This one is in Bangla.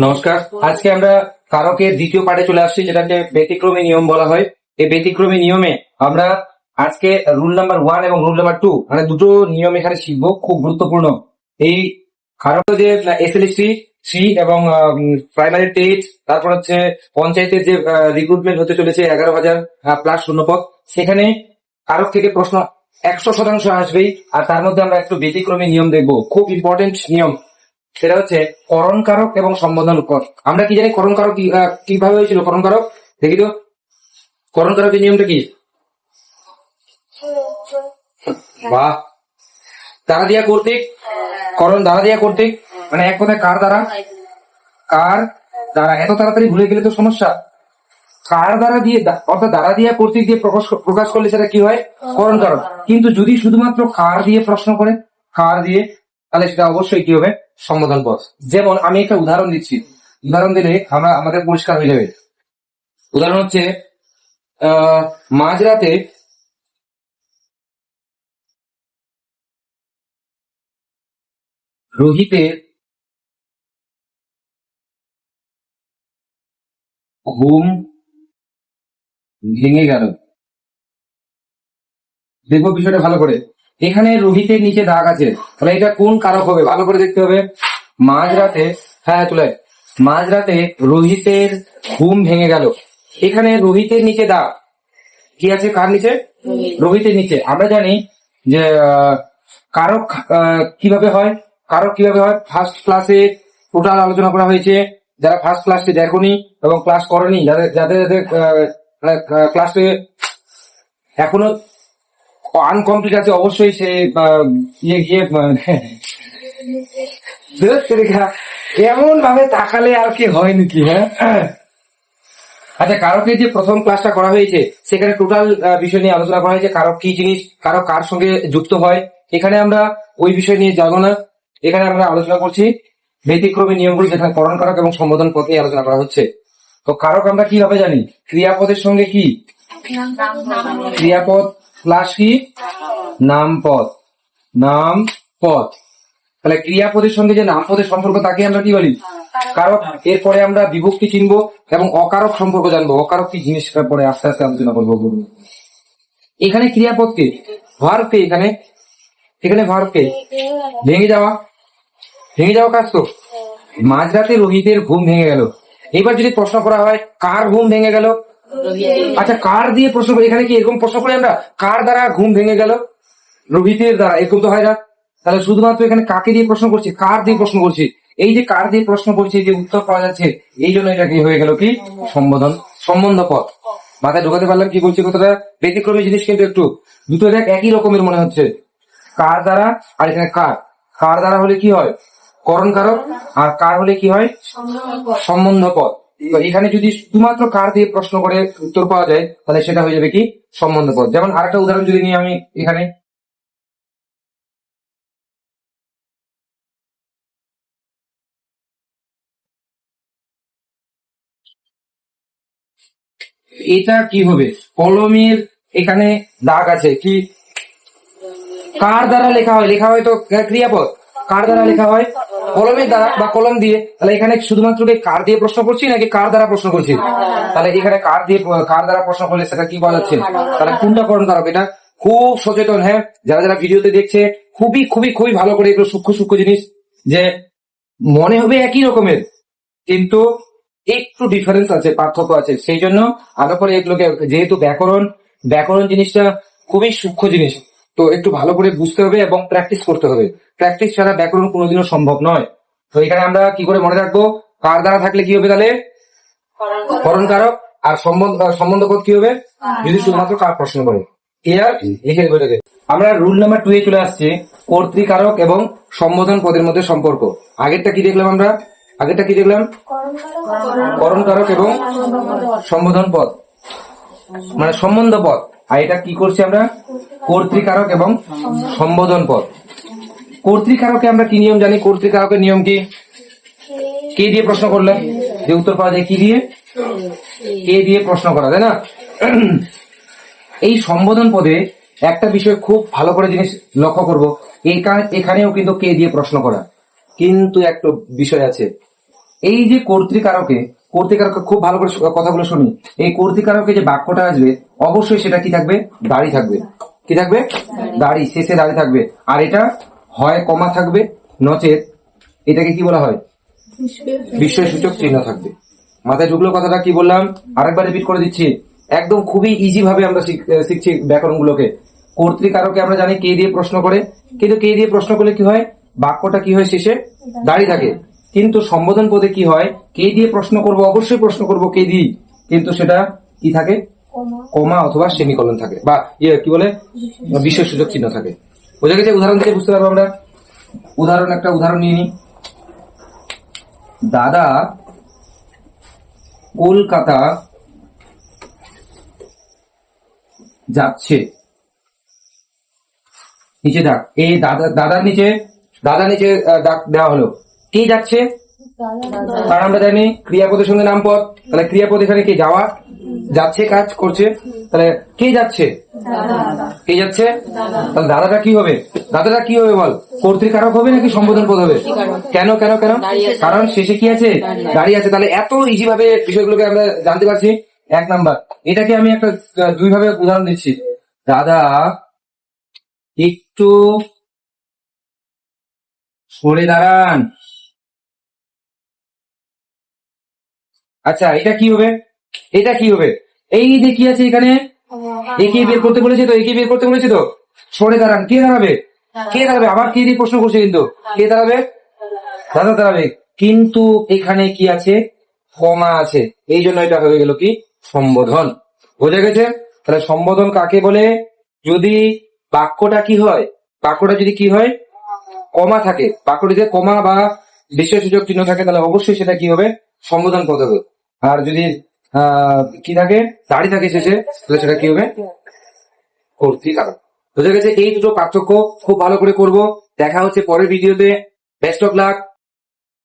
নমস্কার। আজকে আমরা কারকের দ্বিতীয় পার্টে চলে আসছি, যেটাকে ব্যতিক্রমী নিয়ম বলা হয়। এই ব্যতিক্রমী নিয়মে আমরা আজকে রুল নাম্বার 1 এবং রুল নাম্বার 2 মানে দুটো নিয়ম এখানে শিখবো, খুব গুরুত্বপূর্ণ। এই কারক যে এসএলএসটি 3 এবং প্রাইমারি টেট, তারপর হচ্ছে পঞ্চায়েতের যে রিক্রুটমেন্ট হতে চলেছে 11,000 প্লাস শূন্যপদ, সেখানে কারক থেকে প্রশ্ন 100% আসবেই। আর তার মধ্যে আমরা একটু ব্যতিক্রমী নিয়ম দেখবো, খুব ইম্পর্টেন্ট নিয়ম। সেটা হচ্ছে করণ কারক এবং সম্বোধন পদ। আমরা কি জানি করণ কারক কিভাবে হয়েছিল? করণ কারক দেখি তো, করণ কারকের নিয়মটা কি? বাহ, দ্বারা দিয়া কর্তৃক, করণ দ্বারা দিয়া কর্তৃক, মানে এক কথায় কার দ্বারা, কার দ্বারা। এত তাড়াতাড়ি ভুলে গেলে তো সমস্যা। কার দ্বারা দিয়ে, অর্থাৎ দ্বারা দিয়া কর্তৃক দিয়ে প্রকাশ করলে সেটা কি হয়? করণ কারক। কিন্তু যদি শুধুমাত্র কার দিয়ে প্রশ্ন করে, কার দিয়ে, তাহলে সেটা অবশ্যই কি হবে? সম্বোধন পদ। যেমন আমি একটা উদাহরণ দিচ্ছি, উদাহরণ দিলে আমাদের পরিষ্কার হয়ে যাবে। উদাহরণ হচ্ছে মাঝরাতে রোহিতের ঘুম ভেঙে গেল। দেখবো বিষয়টা ভালো করে। এখানে রোহিতের নিচে দাগ আছে, তাহলে এটা কোন কারক হবে? ভালো করে দেখতে হবে। মাঝরাতে, হ্যাঁ চলে, মাঝরাতে রোহিতের ঘুম ভেঙে গেল। এখানে রোহিতের নিচে দাগ কি আছে? কার নিচে? রোহিতের নিচে। আমরা জানি যে কারক কিভাবে হয়, কারক কিভাবে হয় ফার্স্ট ক্লাসে টোটাল আলোচনা করা হয়েছে। যারা ফার্স্ট ক্লাসে দেখোনি এবং ক্লাস করেনি, যাদের যাদের যাদের ক্লাসে এখনো আনকমপ্লিট আছে, অবশ্যই সে ইয়ে গিয়ে এমন ভাবে তাকালে আর কি হয় নাকি? হ্যাঁ, আচ্ছা, কারকের যে প্রথম ক্লাসটা করা হয়েছে সেখানে টোটাল বিষয় নিয়ে আলোচনা করা হয়েছে। কারক কি জিনিস, কারক কার সঙ্গে যুক্ত হয়। এখানে আমরা ওই বিষয় নিয়ে যাবো না। এখানে আমরা আলোচনা করছি ব্যতিক্রমী নিয়মগুলো, যেখানে করণ কারক এবং সম্বোধন পদ নিয়ে আলোচনা করা হচ্ছে। তো কারক আমরা কিভাবে জানি? ক্রিয়াপদের সঙ্গে কি? ক্রিয়াপদ প্লাস কি? নাম পদ, নাম পদ। তাহলে ক্রিয়াপদের সঙ্গে যে নাম পদের সম্পর্ক, তাকে আমরা কি বলি? কারক। এরপরে আমরা বিভক্তি চিনবো এবং অকারক সম্পর্ক জানবো। অকারক কি জিনিস পরে আস্তে আস্তে আলোচনা করবো। এখানে ক্রিয়াপদকে, ভার্বকে, এখানে এখানে ভার্বকে ভেঙে যাওয়া, ভেঙে যাওয়া কাজ তো। মাঝরাতে রোহিতের ঘুম ভেঙে গেল। এবার যদি প্রশ্ন করা হয় কার ঘুম ভেঙে গেল, আচ্ছা কার দিয়ে প্রশ্ন করি। এখানে কি এরকম প্রশ্ন করি আমরা, কার দ্বারা ঘুম ভেঙে গেল? রোহিতের দ্বারা, এরকম তো হয় না। তাহলে শুধুমাত্র এখানে কাকে দিয়ে প্রশ্ন করছি? কার দিয়ে প্রশ্ন করছি। এই যে কার দিয়ে প্রশ্ন করছি, যে উত্তর পাওয়া যাচ্ছে, এই জন্য এটা কি হয়ে গেল? কি? সম্বোধন, সম্বন্ধ পদ। মাথায় ঢোকাতে পারলাম কি বলছি কথাটা? ব্যতিক্রমী জিনিস কিন্তু একটু, দুটো দেখ একই রকমের মনে হচ্ছে। কার দ্বারা, আর এখানে কার। কার দ্বারা হলে কি হয়? করণ কারক। আর কার হলে কি হয়? সম্বন্ধ পদ। তো এখানে যদি শুধুমাত্র কার দিয়ে প্রশ্ন করে উত্তর পাওয়া যায়, তাহলে সেটা হয়ে যাবে কি? সম্বন্ধ পদ। যেমন আরেকটা উদাহরণ যদি নিই আমি এখানে, এটা কি হবে? কলমের এখানে দাগ আছে, কি? কার দ্বারা লেখা হয়? লেখা হয় তো ক্রিয়াপদ। কার দ্বারা লেখা হয়? কলমের দ্বারা বা কলম দিয়ে। তাহলে এখানে শুধুমাত্র কার দিয়ে প্রশ্ন করছি নাকি কার দ্বারা প্রশ্ন করছি? তাহলে এখানে কার দিয়ে, কার দ্বারা প্রশ্ন করলে সেটা কি বলা যাচ্ছে? তাহলে কোনটা করণ কারক? এটা খুব সচেতন, হ্যাঁ, যারা যারা ভিডিওতে দেখছে খুবই খুবই খুবই ভালো করে, এগুলো সূক্ষ্ম সূক্ষ্ম জিনিস, যে মনে হবে একই রকমের কিন্তু একটু ডিফারেন্স আছে, পার্থক্য আছে। সেই জন্য আলাদা করে এগুলোকে, যেহেতু ব্যাকরণ, ব্যাকরণ জিনিসটা খুবই সূক্ষ্ম জিনিস, তো একটু ভালো করে বুঝতে হবে এবং প্র্যাকটিস করতে হবে। প্র্যাকটিস ছাড়া ব্যাকরণ কোনোদিনও সম্ভব নয়। তো এখানে আমরা কি করে মনে রাখবো? কার দ্বারা থাকলে কি হবে? তাহলে করণ কারক। আর সম্বন্ধ পদ কি হবে? যদি শুধুমাত্র কার প্রশ্ন করে। ক্লিয়ার? এখানে বলে দেবে। আমরা রুল নাম্বার 2 এ চলে আসছি, কর্তৃকারক এবং সম্বোধন পদের মধ্যে সম্পর্ক। আগেরটা কি দেখলাম আমরা? আগেরটা কি দেখলাম? করণ কারক এবং সম্বোধন পদ, মানে সম্বন্ধ পদ। আর এটা কি করছি আমরা? কর্তৃকারক এবং সম্বোধন পদ। কর্তৃকারকে আমরা কি নিয়ম জানি? কর্তৃকারকের নিয়ম কি? কে দিয়ে প্রশ্ন করলে যে উত্তর পাওয়া যায়? কি দিয়ে? কে দিয়ে প্রশ্ন করা, তাই না? এই সম্বোধন পদে একটা বিষয় খুব ভালো করে জিনিস লক্ষ্য করবো, এখানেও কিন্তু কে দিয়ে প্রশ্ন করা, কিন্তু একটা বিষয় আছে। এই যে কর্তৃকারকে খুব ভালো করে কথাগুলো শুনি। এই কর্তৃকারকে যে বাক্যটা আসবে অবশ্যই সেটা কি থাকবে? দাড়ি থাকবে। কি থাকবে? দাড়ি, শেষে দাড়ি থাকবে। আর এটা হয় কমা থাকবে, নচেত এটাকে কি বলা হয়? বিস্ময়সূচক চিহ্ন থাকবে। মাথায় ঢুকলো কথাটা? কি বললাম আরেকবার রিপিট করে দিচ্ছি, একদম খুবই ইজি ভাবে আমরা শিখছি ব্যাকরণ গুলোকে। কর্তৃকারকে আমরা জানি কে দিয়ে প্রশ্ন করে, কিন্তু কে দিয়ে প্রশ্ন করলে কি হয়? বাক্যটা কি হয়? শেষে দাঁড়িয়ে থাকে। কিন্তু সম্বোধন পদে কি হয়? কে দিয়ে প্রশ্ন করব, অবশ্যই প্রশ্ন করব কে দিয়ে, কিন্তু সেটা কি থাকে? কমা অথবা সেমিকোলন থাকে, বা কি বলে, বিস্ময়সূচক চিহ্ন থাকে। বোঝা গেছে? উদাহরণ দিয়ে বুঝতে পারবো আমরা। একটা উদাহরণ নিয়ে নিই। দাদা কলকাতা যাচ্ছে। নিচে ডাক, এই দাদার নিচে ডাক দেওয়া হলো। কে যাচ্ছে? কারণ আমরা জানি ক্রিয়াপদের সঙ্গে নামপদ, তাহলে ক্রিয়াপদ এখানে কি? যাওয়া, যাচ্ছে, কাজ করছে। তাহলে কে যাচ্ছে? কে যাচ্ছে? তাহলে দাদাটা কি হবে? দাদাটা কি হবে বল? কর্তৃকারক হবে নাকি সম্বোধন পদ হবে? কেন কেন কেন? কারণ শেষে কি আছে? দাঁড়িয়ে আছে। তাহলে এত ইজি ভাবে বিষয়গুলোকে আমরা জানতে পারছি। 1 নাম্বার। এটাকে আমি একটা 2 ভাবে উদাহরণ দিচ্ছি। দাদা একটু সরে দাঁড়ান। আচ্ছা, এটা কি হবে? এটা কি হবে? এই যে কি আছে এখানে, একে বের করতে বলেছে তো, একে বের করতে বলেছে তো। সরে দাঁড়ান, কে দাঁড়াবে? কে দাঁড়াবে? আবার কে দিয়ে প্রশ্ন করছে, কিন্তু কে দাঁড়াবে? দাদা দাঁড়াবে। কিন্তু এখানে কি আছে? কমা আছে, এই জন্য এটা হয়ে গেল কি? সম্বোধন। বোঝা গেছে? তাহলে সম্বোধন কাকে বলে? যদি বাক্যটা কি হয়? বাক্যটা যদি কি হয়? কমা থাকে, বাক্যটিতে কমা বা বিস্ময়সূচক চিহ্ন থাকে, তাহলে অবশ্যই সেটা কি হবে? সম্বোধন পদ হবে। আর যদি কি থাকে? দাড়ি থাকে শেষে, তাহলে সেটা কি হবে? কর্তৃকারক। বোঝা গেছে? এই দুটো পার্থক্য খুব ভালো করে করব। দেখা হচ্ছে পরের ভিডিওতে। Best of luck.